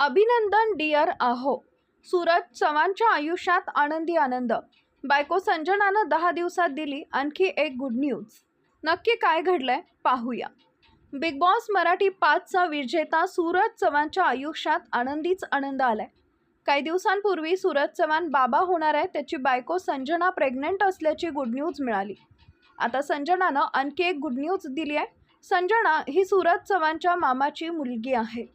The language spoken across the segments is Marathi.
अभिनंदन डिअर आहो. सूरज चव्हाणच्या आयुष्यात आनंदी आनंद. बायको संजनानं 10 दिवसात दिली आणखी एक गुड न्यूज. नक्की काय घडलंय पाहूया. बिग बॉस मराठी 5चा विजेता सूरज चव्हाणच्या आयुष्यात आनंदीच आनंद आलाय. काही दिवसांपूर्वी सूरज चव्हाण बाबा होणार आहे. त्याची बायको संजना प्रेग्नंट असल्याची गुड न्यूज मिळाली. आता संजनानं आणखी एक गुड न्यूज दिली आहे. संजना ही सूरज चव्हाणच्या मामाची मुलगी आहे.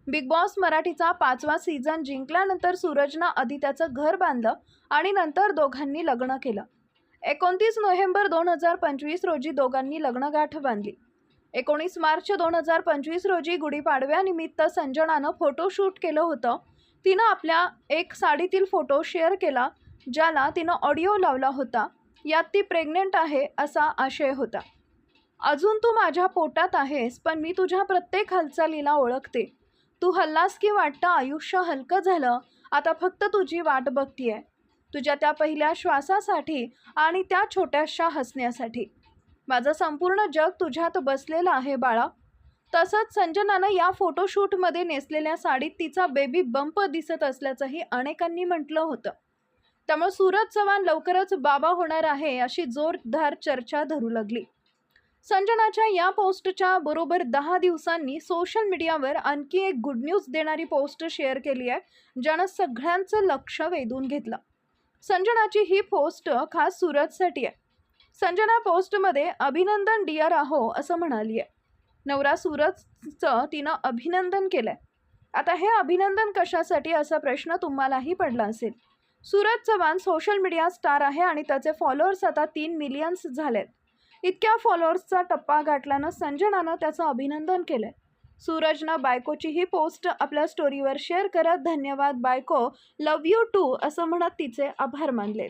बिग बॉस मराठीचा 5वा सीझन जिंकल्यानंतर सूरजनं आधी त्याचं घर बांधलं आणि नंतर दोघांनी लग्न केलं. 29 नोव्हेंबर 2025 रोजी दोघांनी लग्नगाठ बांधली. 19 मार्च 2025 रोजी गुढीपाडव्यानिमित्त संजनानं फोटोशूट केलं होतं. तिनं आपल्या एक साडीतील फोटो शेअर केला, ज्याला तिनं ऑडिओ लावला होता. यात ती प्रेग्नेंट आहे असा आशय होता. अजून तू माझ्या पोटात आहेस, पण मी तुझ्या प्रत्येक हालचालीला ओळखते. तू हल्लास की वाटतं आयुष्य हलकं झालं. आता फक्त तुझी वाट बघतीये, तुझ्या त्या पहिल्या श्वासासाठी आणि त्या छोट्याशा हसण्यासाठी. माझं संपूर्ण जग तुझ्यात बसलेलं आहे बाळा. तसंच संजनानं या फोटोशूटमध्ये नेसलेल्या साडीत तिचा बेबी बंप दिसत असल्याचंही अनेकांनी म्हटलं होतं. त्यामुळे सूरज चव्हाण लवकरच बाबा होणार आहे अशी जोरदार चर्चा धरू लागली. संजनाच्या या पोस्टच्या बरोबर 10 दिवसांनी सोशल मीडियावर आणखी एक गुड न्यूज देणारी पोस्ट शेअर केली आहे, ज्यानं सगळ्यांचं लक्ष वेधून घेतलं. संजनाची ही पोस्ट खास सूरजसाठी आहे. संजना पोस्टमध्ये अभिनंदन डिअर आहो असं म्हणाली आहे. नवरा सूरजचं तिनं अभिनंदन केलंय. आता हे अभिनंदन कशासाठी असा प्रश्न तुम्हालाही पडला असेल. Suraj Chavan social media star आहे आणि त्याचे फॉलोअर्स आता 3 मिलियन्स झालेत. इतक्या फॉलोअर्सचा टप्पा गाठल्यानं संजनानं त्याचं अभिनंदन केलंय. सूरजनं बायकोची ही पोस्ट आपल्या स्टोरीवर शेअर करत धन्यवाद बायको, लव्ह यू टू असं म्हणत तिचे आभार मानलेत.